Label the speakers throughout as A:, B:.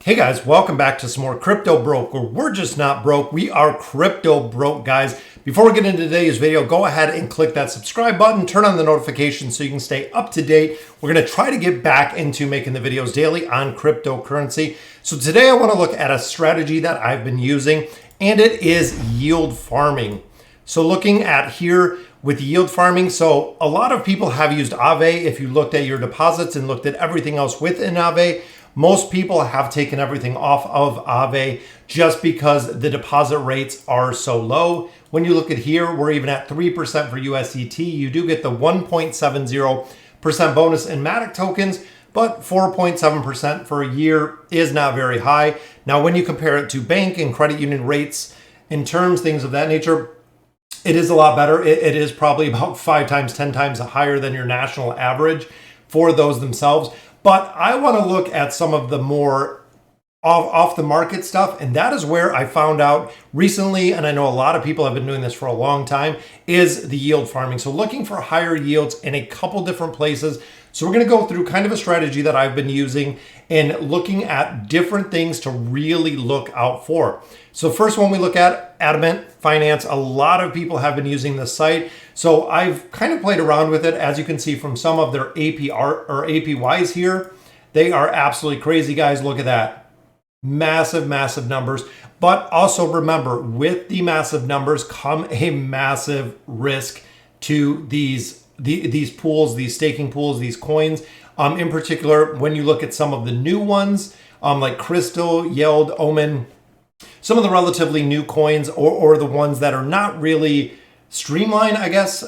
A: Hey guys, welcome back to some more Crypto Broke, where we're just not broke, we are crypto broke, guys. Before we get into today's video, go ahead and click that subscribe button, turn on the notifications so you can stay up to date. We're gonna try to get back into making the videos daily on cryptocurrency. So today I wanna look at a strategy that I've been using, and it is yield farming. So looking at here with yield farming, so a lot of people have used Aave. If you looked at your deposits and looked at everything else within Aave, most people have taken everything off of Aave just because the deposit rates are so low. When you look at here, we're even at 3% for USDT. You do get the 1.70% bonus in Matic tokens, but 4.7% for a year is not very high. Now, when you compare it to bank and credit union rates in terms, things of that nature, it is a lot better. It is probably about 5 times, 10 times higher than your national average for those themselves. But I want to look at some of the more off the market stuff. And that is where I found out recently, and I know a lot of people have been doing this for a long time, is the yield farming. So looking for higher yields in a couple different places. So we're going to go through kind of a strategy that I've been using and looking at different things to really look out for. So first one we look at, Adamant Finance. A lot of people have been using this site. So I've kind of played around with it. As you can see from some of their APR or APYs here, they are absolutely crazy, guys. Look at that. Massive, massive numbers. But also remember, with the massive numbers come a massive risk to these pools, these staking pools, these coins. In particular, when you look at some of the new ones, like Crystal, Yield, Omen, some of the relatively new coins or the ones that are not really streamlined, I guess,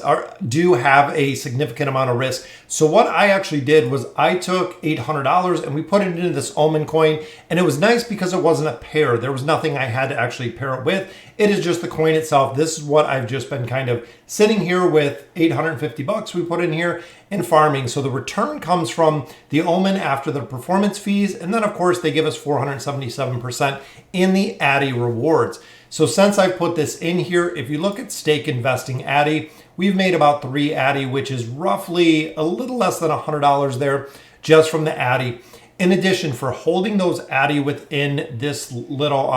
A: do have a significant amount of risk. So what I actually did was I took $800 and we put it into this Omen coin, and it was nice because it wasn't a pair. There was nothing I had to actually pair it with. It is just the coin itself. This is what I've just been kind of sitting here with. 850 bucks we put in here and farming. So the return comes from the Omen after the performance fees, and then of course they give us 477% in the Addy rewards. So since I've put this in here, if you look at stake investing Addy, we've made about 3 Addy, which is roughly a little less than $100 there just from the Addy. In addition, for holding those Addy within this little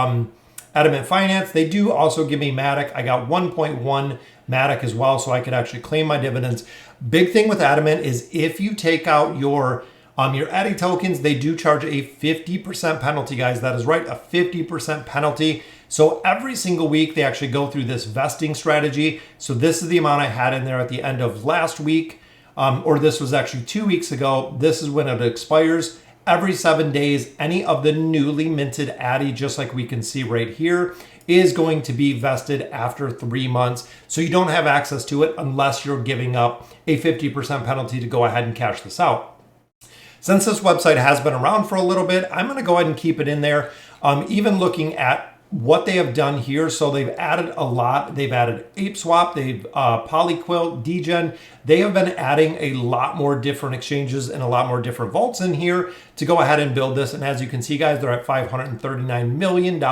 A: Adamant Finance, they do also give me Matic. I got 1.1 Matic as well, so I could actually claim my dividends. Big thing with Adamant is if you take out your Addy tokens, they do charge a 50% penalty, guys. That is right, a 50% penalty. So every single week, they actually go through this vesting strategy. So this is the amount I had in there at the end of last week, or this was actually 2 weeks ago. This is when it expires. Every 7 days, any of the newly minted Addy, just like we can see right here, is going to be vested after 3 months. So you don't have access to it unless you're giving up a 50% penalty to go ahead and cash this out. Since this website has been around for a little bit, I'm going to go ahead and keep it in there. Even looking at what they have done here, so they've added a lot. They've added ApeSwap, they've Polyquilt, Degen. They have been adding a lot more different exchanges and a lot more different vaults in here to go ahead and build this. And as you can see, guys, they're at $539 million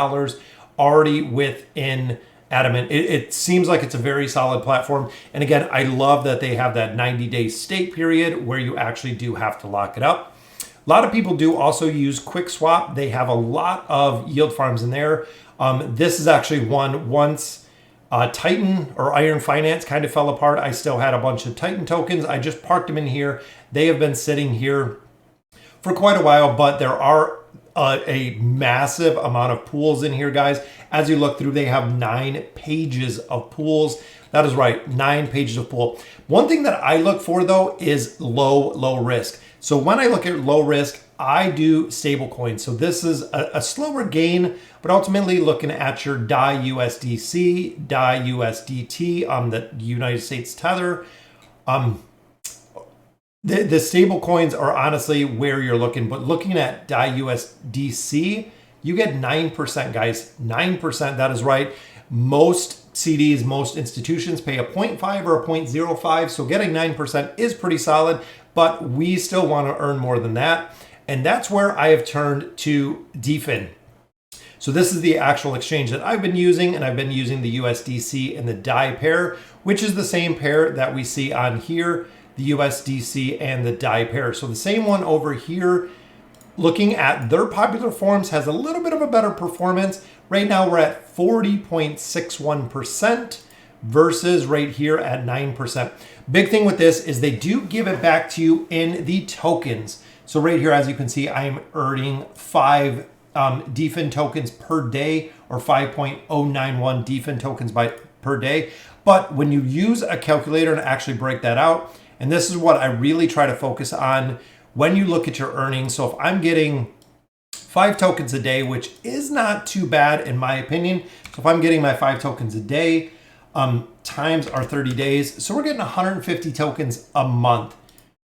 A: already within Adamant. It seems like it's a very solid platform. And again, I love that they have that 90-day stake period where you actually do have to lock it up. A lot of people do also use QuickSwap. They have a lot of yield farms in there. This is actually one once Titan or Iron Finance kind of fell apart. I still had a bunch of Titan tokens. I just parked them in here. They have been sitting here for quite a while, but there are a massive amount of pools in here, guys. As you look through, they have 9 pages of pools. That is right, 9 pages of pool. One thing that I look for, though, is low risk. So when I look at low risk, I do stable coins. So this is a slower gain, but ultimately looking at your DAI USDC, DAI USDT, the United States Tether. The stable coins are honestly where you're looking, but looking at DAI USDC, you get 9%, guys. 9%, that is right. Most CDs, most institutions pay a 0.5 or a 0.05, so getting 9% is pretty solid, but we still want to earn more than that. And that's where I have turned to DFIN. So this is the actual exchange that I've been using, and I've been using the USDC and the DAI pair, which is the same pair that we see on here, the USDC and the DAI pair. So the same one over here looking at their popular forms has a little bit of a better performance. Right now we're at 40.61% versus right here at 9%. Big thing with this is they do give it back to you in the tokens. So right here, as you can see, I am earning 5 DFIN tokens per day, or 5.091 DFIN tokens per day. But when you use a calculator and actually break that out, and this is what I really try to focus on when you look at your earnings. So if I'm getting 5 tokens a day, which is not too bad in my opinion. So if I'm getting my 5 tokens a day, times our 30 days, so we're getting 150 tokens a month,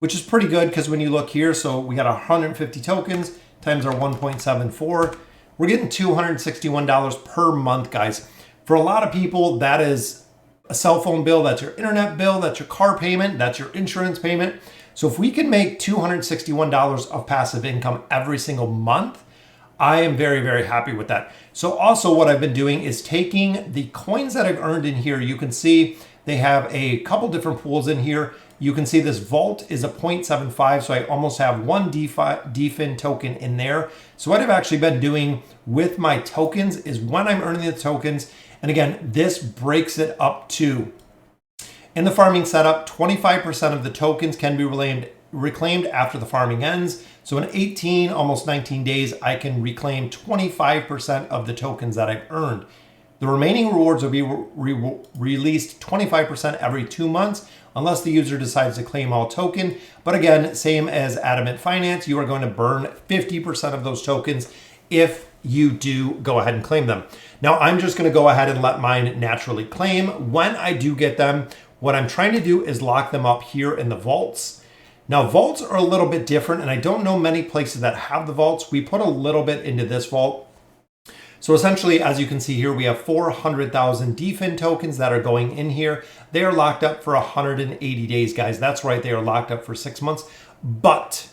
A: which is pretty good, because when you look here, so we got 150 tokens times our 1.74, we're getting $261 per month, guys. For a lot of people, that is a cell phone bill, that's your internet bill, that's your car payment, that's your insurance payment. So if we can make $261 of passive income every single month, I am very, very happy with that. So also what I've been doing is taking the coins that I've earned in here. You can see they have a couple different pools in here. You can see this vault is a 0.75, so I almost have 1 DFIN token in there. So what I've actually been doing with my tokens is when I'm earning the tokens, and again, this breaks it up to, in the farming setup, 25% of the tokens can be reclaimed after the farming ends. So in 18, almost 19 days, I can reclaim 25% of the tokens that I've earned. The remaining rewards will be released 25% every 2 months, unless the user decides to claim all token. But again, same as Adamant Finance, you are going to burn 50% of those tokens if you do go ahead and claim them. Now, I'm just going to go ahead and let mine naturally claim. When I do get them, what I'm trying to do is lock them up here in the vaults. Now, vaults are a little bit different, and I don't know many places that have the vaults. We put a little bit into this vault. So essentially, as you can see here, we have 400,000 DFIN tokens that are going in here. They are locked up for 180 days, guys. That's right, they are locked up for 6 months. But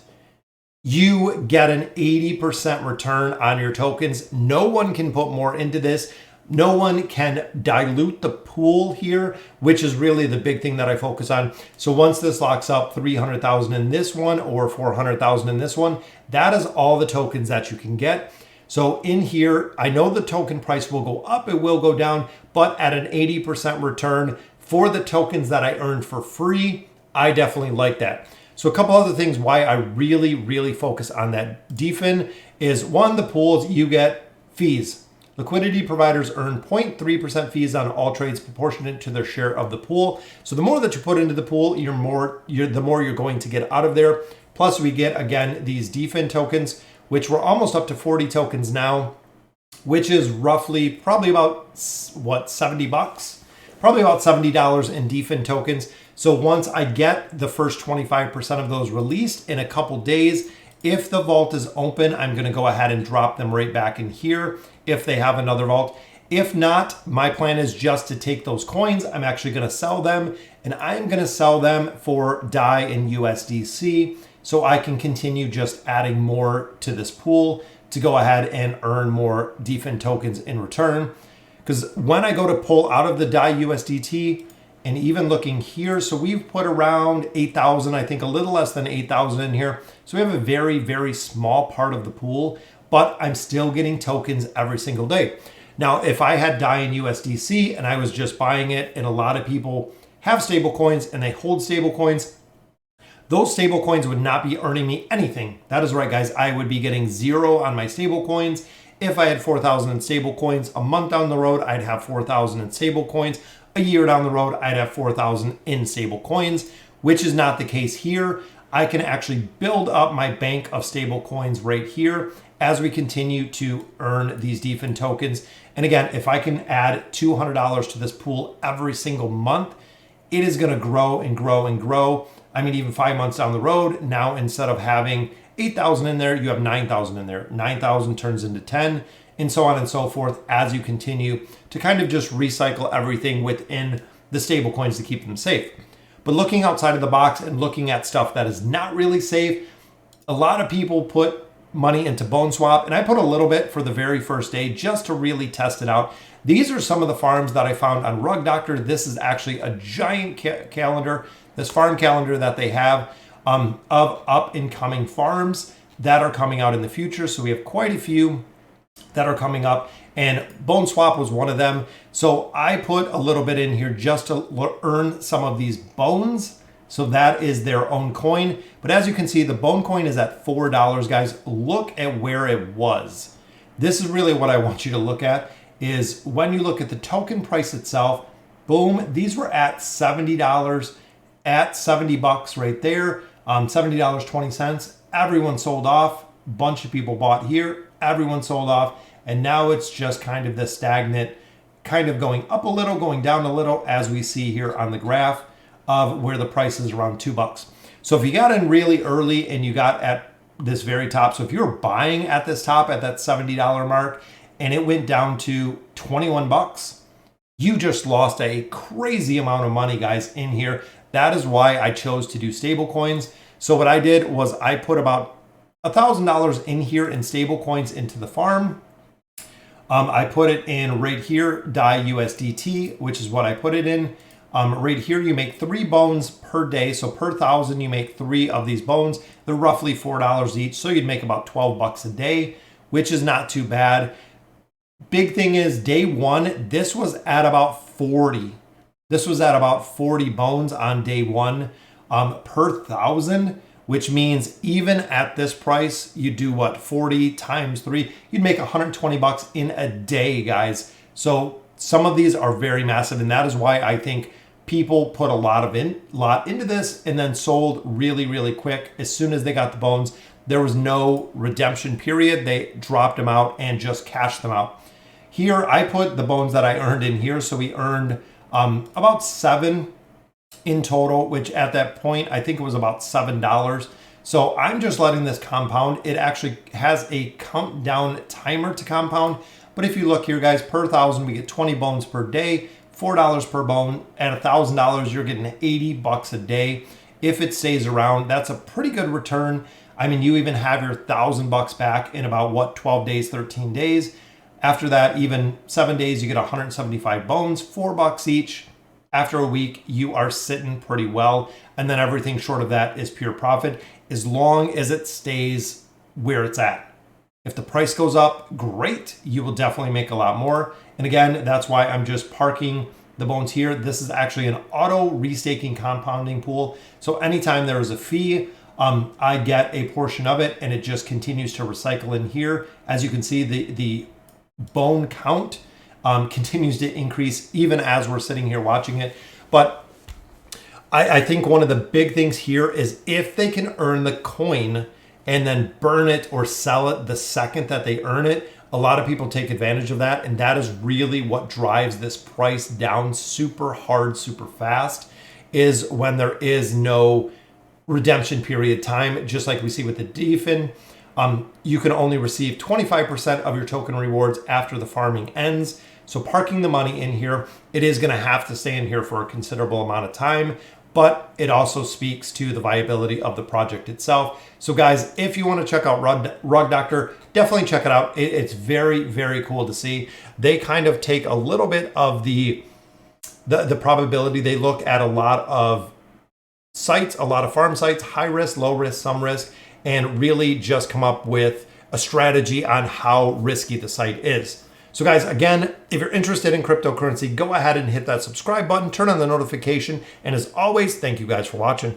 A: you get an 80% return on your tokens. No one can put more into this. No one can dilute the pool here, which is really the big thing that I focus on. So once this locks up 300,000 in this one or 400,000 in this one, that is all the tokens that you can get. So in here, I know the token price will go up, it will go down, but at an 80% return for the tokens that I earned for free, I definitely like that. So a couple other things why I really, really focus on that DFIN is, one, the pools, you get fees. Liquidity providers earn 0.3% fees on all trades proportionate to their share of the pool. So the more that you put into the pool, the more you're going to get out of there. Plus we get, again, these DFIN tokens, which we're almost up to 40 tokens now, which is roughly probably about, what, 70 bucks? Probably about $70 in DFIN tokens. So once I get the first 25% of those released in a couple days, if the vault is open, I'm gonna go ahead and drop them right back in here if they have another vault. If not, my plan is just to take those coins. I'm actually gonna sell them, and I'm gonna sell them for DAI and USDC, so I can continue just adding more to this pool to go ahead and earn more DFIN tokens in return. Because when I go to pull out of the DAI USDT, and even looking here, so we've put around 8,000, I think a little less than 8,000 in here. So we have a very, very small part of the pool, but I'm still getting tokens every single day. Now, if I had DAI and USDC and I was just buying it, and a lot of people have stable coins and they hold stable coins, those stable coins would not be earning me anything. That is right, guys. I would be getting 0 on my stable coins. If I had 4,000 in stable coins, a month down the road, I'd have 4,000 in stable coins. A year down the road, I'd have 4,000 in stable coins, which is not the case here. I can actually build up my bank of stable coins right here as we continue to earn these DFIN tokens. And again, if I can add $200 to this pool every single month, it is going to grow and grow and grow. I mean, even 5 months down the road, now instead of having 8,000 in there, you have 9,000 in there. 9,000 turns into 10, and so on and so forth as you continue to kind of just recycle everything within the stable coins to keep them safe. But looking outside of the box and looking at stuff that is not really safe, a lot of people put money into Bone Swap, and I put a little bit for the very first day just to really test it out. These are some of the farms that I found on Rug Doctor. This is actually a giant calendar, this farm calendar that they have of up and coming farms that are coming out in the future. So we have quite a few that are coming up, and Bone Swap was one of them. So I put a little bit in here just to earn some of these bones. So that is their own coin. But as you can see, the Bone coin is at $4, guys. Look at where it was. This is really what I want you to look at, is when you look at the token price itself, boom, these were at $70, at 70 bucks right there, $70.20. Everyone sold off. Bunch of people bought here. Everyone sold off. And now it's just kind of the stagnant, kind of going up a little, going down a little, as we see here on the graph of where the price is around $2. So if you got in really early and you got at this very top, so if you're buying at this top at that $70 mark and it went down to 21 bucks, you just lost a crazy amount of money, guys, in here. That is why I chose to do stable coins. So what I did was I put about $1,000 in here in stable coins into the farm. I put it in right here, DAI USDT, which is what I put it in. Right here, you make 3 bones per day. So per 1,000, you make 3 of these bones. They're roughly $4 each. So you'd make about 12 bucks a day, which is not too bad. Big thing is day one, this was at about 40. This was at about 40 bones on day one per 1,000, which means even at this price, you do what, 40 times 3, you'd make 120 bucks in a day, guys. So some of these are very massive, and that is why I think people put a lot into this and then sold really, really quick. As soon as they got the bones, there was no redemption period. They dropped them out and just cashed them out. Here, I put the bones that I earned in here. So we earned about 7 in total, which at that point, I think it was about $7. So I'm just letting this compound. It actually has a countdown timer to compound. But if you look here, guys, per 1,000, we get 20 bones per day, $4 per bone. At $1,000, you're getting 80 bucks a day. If it stays around, that's a pretty good return. I mean, you even have your 1,000 bucks back in about, what, 12 days, 13 days. After that, even 7 days, you get 175 bones, $4 each. After a week, you are sitting pretty well. And then everything short of that is pure profit, as long as it stays where it's at. If the price goes up, great, you will definitely make a lot more. And again, that's why I'm just parking the bones here. This is actually an auto restaking compounding pool. So anytime there is a fee, I get a portion of it, and it just continues to recycle in here. As you can see, the bone count continues to increase even as we're sitting here watching it. But I think one of the big things here is if they can earn the coin and then burn it or sell it the second that they earn it, a lot of people take advantage of that. And that is really what drives this price down super hard, super fast, is when there is no redemption period time, just like we see with the DFIN. You can only receive 25% of your token rewards after the farming ends. So parking the money in here, it is going to have to stay in here for a considerable amount of time, but it also speaks to the viability of the project itself. So guys, if you want to check out Rug Doctor, definitely check it out. It's very, very cool to see. They kind of take a little bit of the probability. They look at a lot of sites, a lot of farm sites, high risk, low risk, some risk, and really just come up with a strategy on how risky the site is. So guys, again, if you're interested in cryptocurrency, go ahead and hit that subscribe button, turn on the notification, and as always, thank you guys for watching.